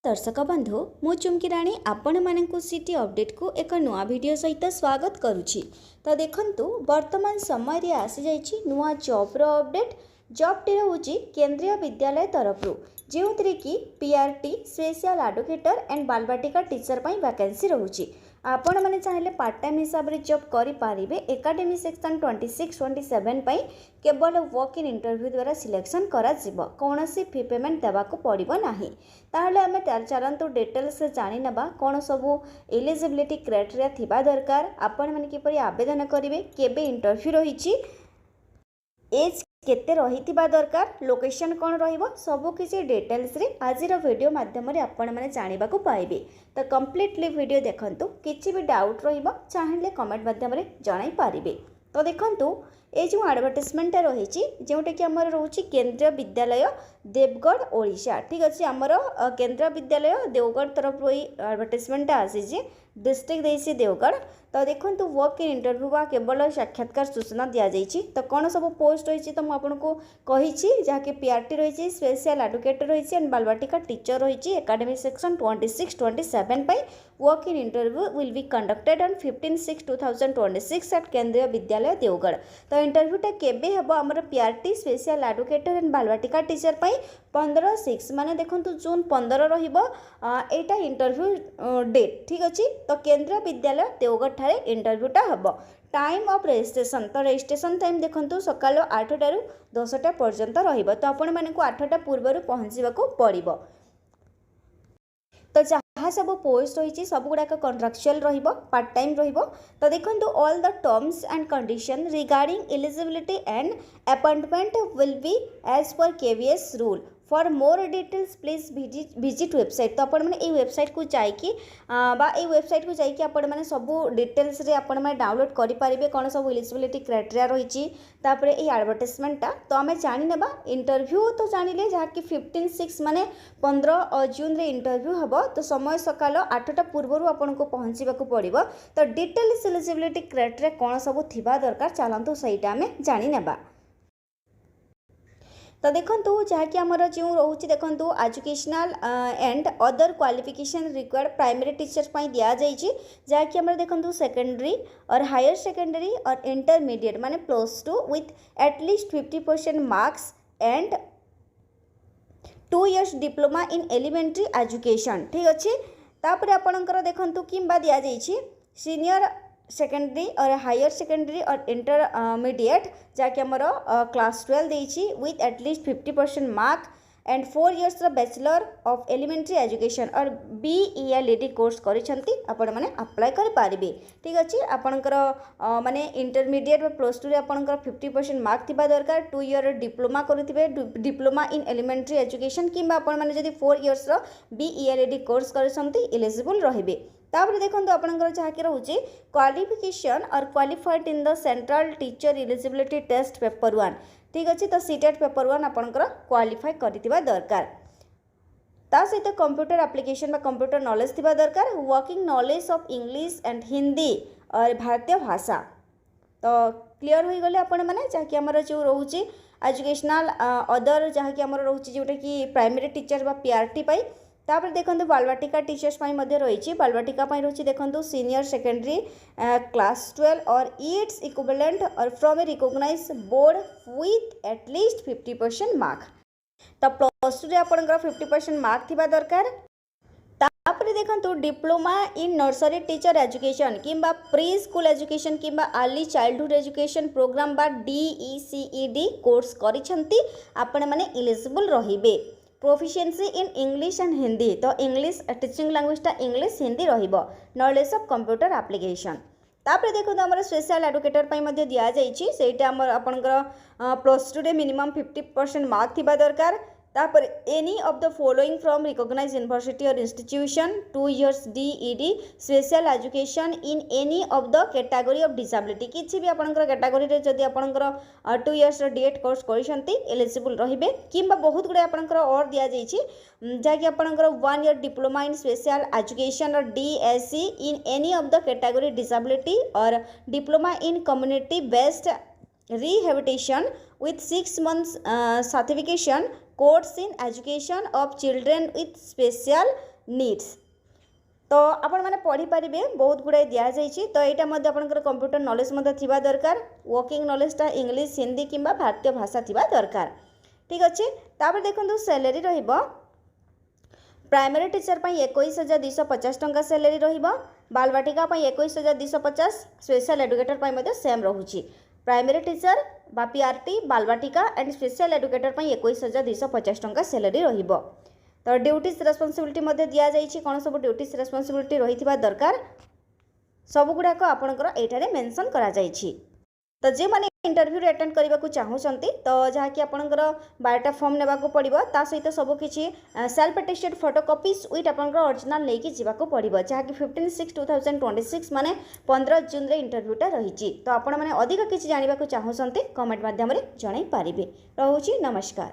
दर्शक बंधु मु चुमकी राणी आपण मानकु सिटी अपडेट को एक नुआ वीडियो सहित स्वागत करुछि। तो देखंतु वर्तमान समय रे आसी जाइछि नुआ जॉब रो अपडेट। जॉब टी होछि केंद्रीय विद्यालय तरफ जोंतरे कि पीआरटी स्पेशल एडवोकेटर एंड बालबाटिका टीचर पई वैकेंसी रहउछि। आपण माने चाहिले पार्ट टाइम हिसाब रे जॉब करि पारिबे। एकेडमी सेक्शन 26-27 पई केवल वॉक इन इंटरव्यू द्वारा सिलेक्शन करा जिवो, कोनोसी फी पेमेंट देबा को पड़िबो नाही। ताहले हमें चलंतु डिटेल्स से जानि नबा कोन सबु एलिजिबिलिटी क्राइटेरिया थिबा दरकार, आपण माने किपरि आवेदन करिवे, केबे इंटरव्यू रहिछि, एज केते रहिथिबा दरकार, लोकेशन कौन रहिबो, सबु किसी डिटेल्स रे आजिर वीडियो माध्यम रे आपण माने जानिबा को पाइबे। तो कंप्लीटली वीडियो देखंतु, किछि भी डाउट रहिबो चाहिले कमेंट माध्यम रे जणाई पारिबे। तो देखंतु ए जो एडवर्टाइजमेंट रही जोटा कि आमर रोचे केंद्रीय विद्यालय देवगढ़ ओडिशा। ठीक अच्छे आमर केंद्रीय विद्यालय देवगढ़ तरफ एडवर्टाइजमेंट आसी डिस्ट्रिक्ट देसी देवगढ़। तो देखो वर्क इन इंटरव्यू बा केवल साक्षात्कार सूचना दि जाइए। तो कौन सब पोस्ट रही तो मुझे कही जहाँकि पीआरटी रही, स्पेशल एडवोकेट रही एंड बालबाटिका टीचर रही। Academic section 26-27 work in interview will be conducted on 15/6/2026 at Kendriya Vidyalaya Deogarh. तो इंटरव्यूटा केबे हेबो हमर पीआरटी स्पेशल एडवोकेटर एंड बालबाटिका टीचर पई 15/6 माने देखंतु जून 15 रहिबो एटा इंटरव्यू डेट। ठीक अछि। तो केंद्रीय विद्यालय देवगढ़ ठारे इंटरव्यूटा हेबो। टाइम ऑफ रजिस्ट्रेशन, तो रजिस्ट्रेशन टाइम देखंतु सकाल 8टा रु 10टा पर्यंत रहिबो। तो आपण माने को 8टा पूर्व पहुँचवा को पड़िबो। तो जहाँ सब पोस्ट रही सब गुड़ाक कॉन्ट्रैक्चुअल रहिबो, पार्ट टाइम रहिबो। तो देखंतु all the terms and condition regarding eligibility and appointment will be as per KVS rule. For more details please visit website. तो आपण मैंने ये वेबसाइट को जाइए वेबसाइट को जाइए आपण मैंने सब डिटेल्स रे आपण मैंने डाउनलोड करें कौन सब एलिजिबिलिटी क्राइटेरिया रही तापर ये एडवर्टाइजमेंटा। तो आम जानी नेबा इंटरव्यू तो जानिले जहाँकि 15/6 माने 15 जून रे इंटरव्यू हम। तो समय सकाल 8टा पूर्व आपन को पहुँचवा को पड़ो। तो डिटेल्स एलिजिबिलिटी क्राइटेरिया कौन सब थिबा दरकार चलतु सहीटा आम जानी नेबा। तो देखंतु जहाँकि आमर जो रोचे देखंतु educational and other qualification required primary teachers पई दिया जाइए। जहाँकि आमर देखंतु secondary or higher secondary or intermediate माने +2 with at least 50% marks and 2 years diploma in elementary education. ठीक अच्छे। तापर आपणकर देखंतु किंबा दिया जाइए senior secondary or higher secondary or intermediate जहाँकि आमर क्लास 12 देइछि with at least 50% mark and 4 years bachelor of elementary education or BELED course करिसेंती आपण माने अप्लाई कर पारिबे। ठीक अछि। आपणकर माने इंटरमीडिएट और +2 रे आपणकर 50% मार्क थिबा दरकार, 2 year डिप्लोमा करिथिबे डिप्लोमा इन एलिमेंट्री एजुकेशन किंबा आपण माने जदि 4 years BELED कोर्स करिसेंती एलिजिबल रहिबे। तापर देखो आपंकर जहाँकि रोचे qualification or qualified in the Central Teacher Eligibility Test paper 1। ठीक अच्छे। तो सीटेट पेपर 1 आपंकर क्वालिफाई करथिबा दरकार। ता सहित कंप्यूटर एप्लिकेशन बा कंप्यूटर नॉलेज थिबा दरकार, working knowledge of English and Hindi और भारतीय भाषा। तो क्लियर हो गले आपण माने जहाँकि आमर जो रोचे एजुकेशनल अदर जहाँकि आमर रोचे जोटा कि प्राइमरी टीचर बा पीआरटी पाई। तापर देखंतु बालबाटिका टीचर्स पाई मध्य रही बालबाटिका पाई रही देखंतु सीनियर सेकेंडरी क्लास 12 और इट्स इक्विवेलेंट और from a recognise board with at least 50% mark. तो +2 रे आपनकर 50% मार्क थिबा दरकार। तापर देखंतु diploma in nursery teacher education किंबा प्री स्कूल एजुकेशन किंबा अर्ली चाइल्डहुड एजुकेशन प्रोग्राम बा DECED कोर्स करिसेंती आपण माने एलिजिबल रहिबे। Proficiency in English and Hindi, तो इंग्लिश टीचिंग लैंग्वेजटा इंग्लिश हिंदी रहिबो। Knowledge of computer application. तापर देखो आमर स्पेशल एडवोकेटर पई मध्ये दिया जाइछि सेटा आमर आपनकर +2 रे मिनिमम 50% मार्क थिबा दरकार। तापर any of the following from recognised university or institution 2 years DED special education in any of the category of disability. किछि भी आपनकर कैटेगरी रे जदि आपनकर 2 years DED कोर्स करिसेंती एलिजिबल रहिबे। किंबा बहुत गुडे आपनकर और दिया जाइछि जहाँकि आपनकर 1 year diploma in special education or DSc in any of the category disability or diploma in community based rehabilitation with 6 months certification course in education of children with special needs. तो आपण मैंने पढ़ी पारे बहुत गुड़ाए दि जाइए। तो यहाँ आपंकर कंप्यूटर नॉलेज थिबा दरकार, वर्किंग नॉलेजटा इंग्लिश हिंदी किंबा भारतीय भाषा थिबा दरकार। ठीक अच्छे। तापर देखो सैलरी रहिबो प्राइमरी टीचर 21,250 टंका सैलरी रहिबो, बालवाटिका 21,250, स्पेशल एडुकेटर सेम रोचे। प्राइमरी टीचर बा PRT Balvatika and special educator 21,250 टंका सैलरी रहिबो। तो ड्यूटीज रेस्पॉन्सिबिलिटी दि जाइए, कौन सब ड्यूटीज रेस्पॉन्सिबिलिटी रही दरकार सबुगुड़ाक आपंकर ये मेंशन करा जाइछि। तो जे माने इंटरव्यू अटेंड करने को चाहूँगी तो जहाँकि आपंकर बायोटा फॉर्म नेबा को पड़िबो, ता सहित सब किछि सेल्फ अटेस्टेड फोटोकॉपीज विथ आपंकर ओरिजिनल लेके जीवाको पड़िबो, जहाँकि 15/6/2026 माने 15 जून रे इंटरव्यूटा रही। तो आपण माने अधिक किछि जानिबा को चाहूँगी कमेंट माध्यम रे जणाई पारिबे। रहूछि नमस्कार।